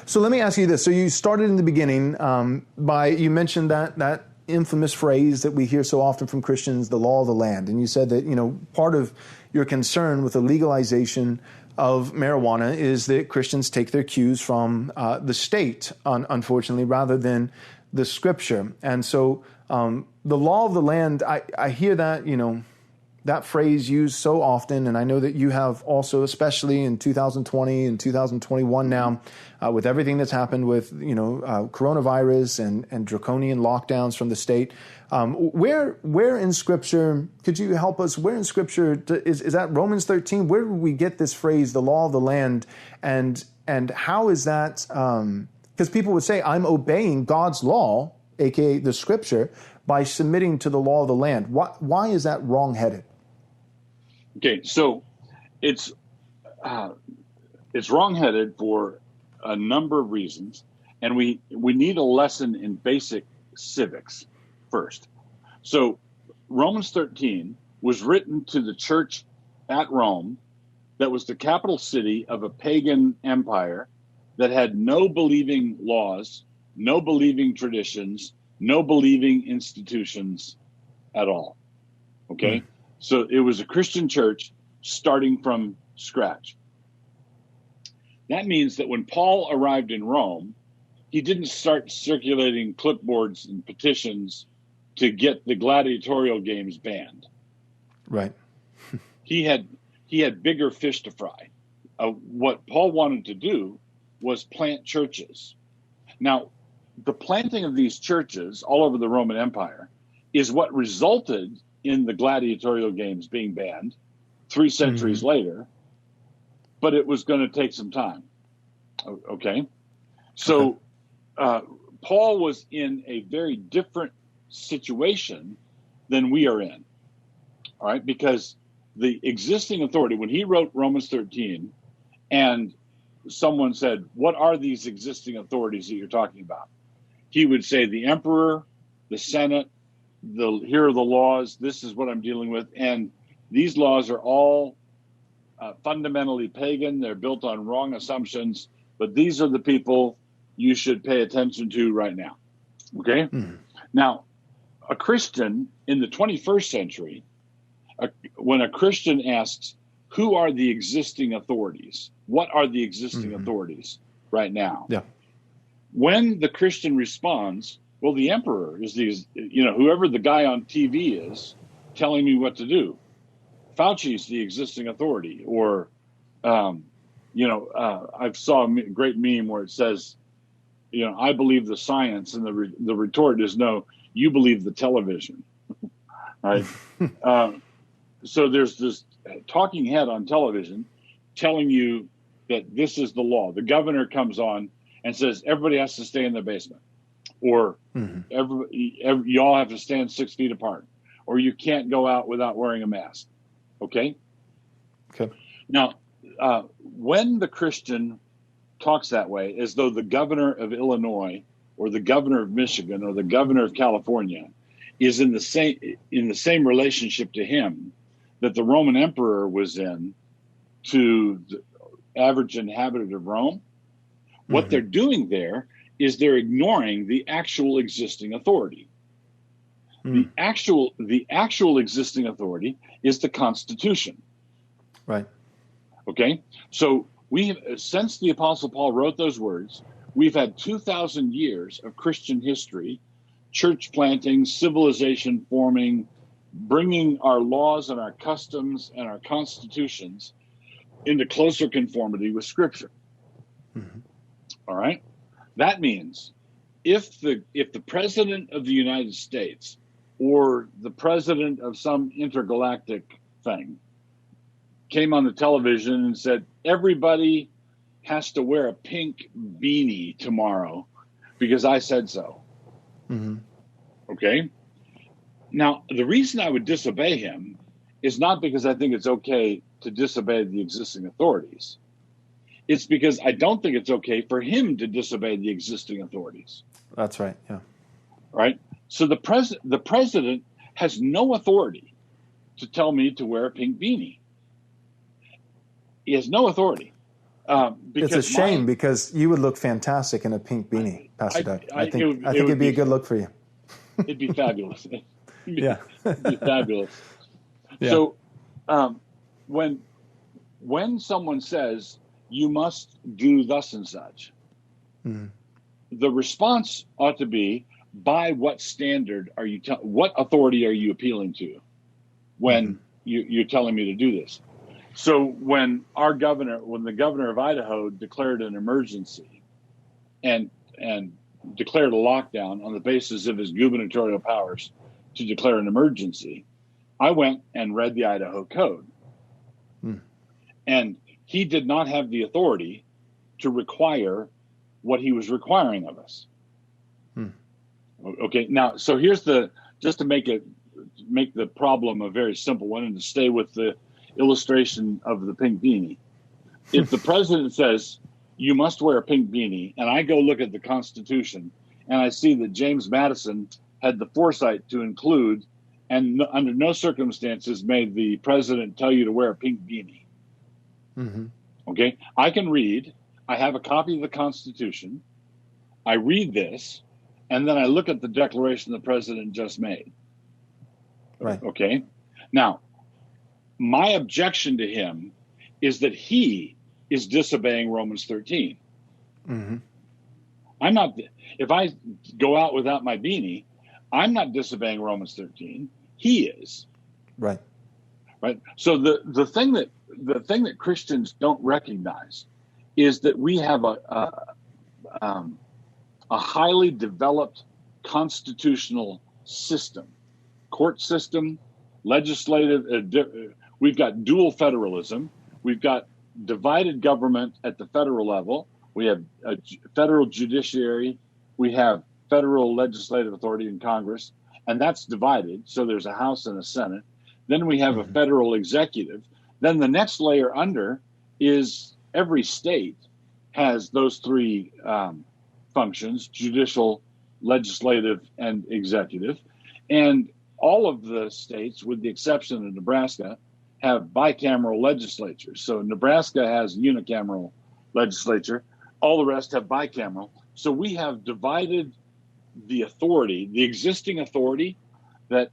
So let me ask you this. So you started in the beginning you mentioned that infamous phrase that we hear so often from Christians, the law of the land. And you said that, part of your concern with the legalization of marijuana is that Christians take their cues from the state, unfortunately, rather than the scripture. And so the law of the land, I hear that, that phrase used so often, and I know that you have also, especially in 2020 and 2021 now, with everything that's happened with coronavirus and draconian lockdowns from the state. Where in Scripture could you help us? Where in Scripture is that Romans 13? Where do we get this phrase, the law of the land, and how is that? Because people would say, I'm obeying God's law, aka the Scripture, by submitting to the law of the land. Why is that wrong-headed? Okay, so it's wrong-headed for a number of reasons, and we need a lesson in basic civics first. So Romans 13 was written to the church at Rome that was the capital city of a pagan empire that had no believing laws, no believing traditions, no believing institutions at all. Okay? So it was a Christian church starting from scratch. That means that when Paul arrived in Rome, he didn't start circulating clipboards and petitions to get the gladiatorial games banned. Right. He had bigger fish to fry. What Paul wanted to do was plant churches. Now, the planting of these churches all over the Roman Empire is what resulted in the gladiatorial games being banned 3 centuries later, but it was going to take some time. Okay? So Paul was in a very different situation than we are in, all right? Because the existing authority, when he wrote Romans 13, and someone said, what are these existing authorities that you're talking about? He would say the emperor, the Senate, here are the laws, this is what I'm dealing with, and these laws are all fundamentally pagan, they're built on wrong assumptions, but these are the people you should pay attention to right now, okay? Now, a Christian in the 21st century, when a Christian asks, who are the existing authorities? What are the existing authorities right now? Yeah. When the Christian responds, well, the emperor is whoever the guy on TV is telling me what to do. Fauci's the existing authority. Or, I saw a great meme where it says, I believe the science, and the retort is, no, you believe the television. Right? So there's this talking head on television telling you that this is the law. The governor comes on and says everybody has to stay in their basement, or you all have to stand 6 feet apart, or you can't go out without wearing a mask. Okay. Now, when the Christian talks that way, as though the governor of Illinois or the governor of Michigan or the governor of California is in the same relationship to him that the Roman emperor was in to the average inhabitant of Rome, what they're doing there is they're ignoring the actual existing authority. The actual existing authority is the Constitution. Right. Okay? So since the Apostle Paul wrote those words, we've had 2,000 years of Christian history, church planting, civilization forming, bringing our laws and our customs and our constitutions into closer conformity with Scripture. All right? That means if the president of the United States or the president of some intergalactic thing came on the television and said, everybody has to wear a pink beanie tomorrow because I said so. Okay? Now, the reason I would disobey him is not because I think it's okay to disobey the existing authorities. It's because I don't think it's okay for him to disobey the existing authorities. That's right, yeah. Right? So the president has no authority to tell me to wear a pink beanie. He has no authority. It's a shame because you would look fantastic in a pink beanie, Pastor Doug. I think it'd be a good look for you. It'd be fabulous. Yeah. It'd be fabulous. Yeah. So when someone says you must do thus and such, the response ought to be, by what standard are you? What authority are you appealing to when you're telling me to do this? So when the governor of Idaho declared an emergency and declared a lockdown on the basis of his gubernatorial powers to declare an emergency, I went and read the Idaho Code. And he did not have the authority to require what he was requiring of us. Okay, now, so here's just to make the problem a very simple one and to stay with the illustration of the pink beanie. If the president says, you must wear a pink beanie, and I go look at the Constitution and I see that James Madison had the foresight to include, and under no circumstances may the president tell you to wear a pink beanie. Okay, I can read. I have a copy of the Constitution. I read this, and then I look at the declaration the president just made. Right. Okay. Now, my objection to him is that he is disobeying Romans 13. I'm not. If I go out without my beanie, I'm not disobeying Romans 13. He is. Right. Right. So the thing that Christians don't recognize is that we have a highly developed constitutional system, court system, legislative. We've got dual federalism. We've got divided government at the federal level. We have a federal judiciary. We have federal legislative authority in Congress, and that's divided. So there's a House and a Senate. Then we have a federal executive. Then the next layer under is every state has those three functions: judicial, legislative, and executive. And all of the states, with the exception of Nebraska, have bicameral legislatures. So Nebraska has unicameral legislature. All the rest have bicameral. So we have divided the authority, the existing authority that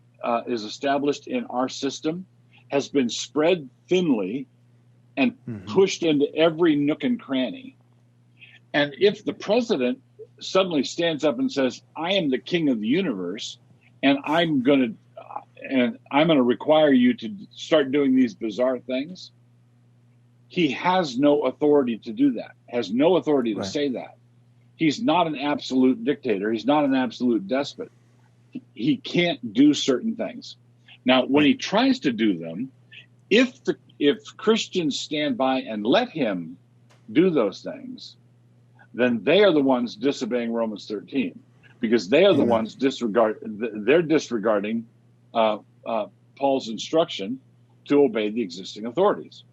is established in our system has been spread thinly and pushed into every nook and cranny. And if the president suddenly stands up and says, I am the king of the universe, and I'm going to require you to start doing these bizarre things, he has no authority to do that, has no authority to say that. He's not an absolute dictator. He's not an absolute despot. He can't do certain things. Now, when he tries to do them, if Christians stand by and let him do those things, then they are the ones disobeying Romans 13, because they are the ones disregarding Paul's instruction to obey the existing authorities.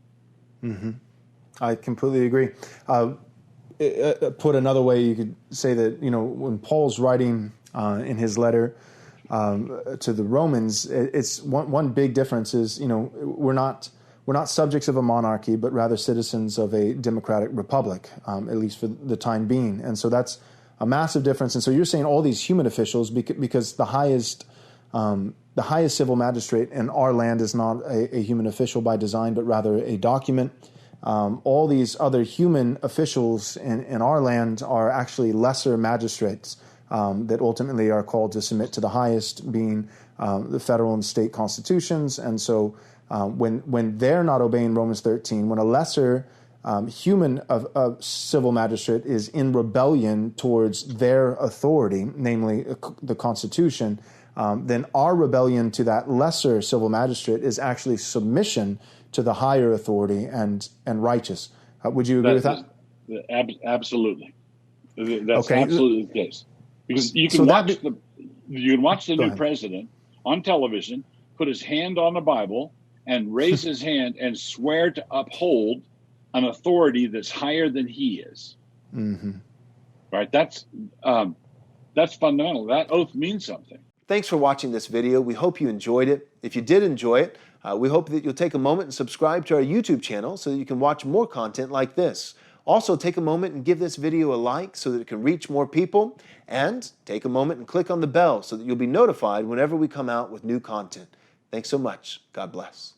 I completely agree. Put another way, you could say that, when Paul's writing in his letter to the Romans, it's one big difference is, we're not subjects of a monarchy, but rather citizens of a democratic republic, at least for the time being. And so that's a massive difference. And so you're saying all these human officials, because the highest civil magistrate in our land is not a human official by design, but rather a document. All these other human officials in our land are actually lesser magistrates that ultimately are called to submit to the highest, being the federal and state constitutions. And so when they're not obeying Romans 13, when a lesser human civil magistrate is in rebellion towards their authority, namely the Constitution, then our rebellion to that lesser civil magistrate is actually submission to the higher authority and righteous. Would you agree with that? Absolutely. That's absolutely the case. Because you can watch the new president on television put his hand on the Bible and raise his hand and swear to uphold an authority that's higher than he is. Right? That's fundamental. That oath means something. Thanks for watching this video. We hope you enjoyed it. If you did enjoy it, we hope that you'll take a moment and subscribe to our YouTube channel so that you can watch more content like this. Also, take a moment and give this video a like so that it can reach more people. And take a moment and click on the bell so that you'll be notified whenever we come out with new content. Thanks so much. God bless.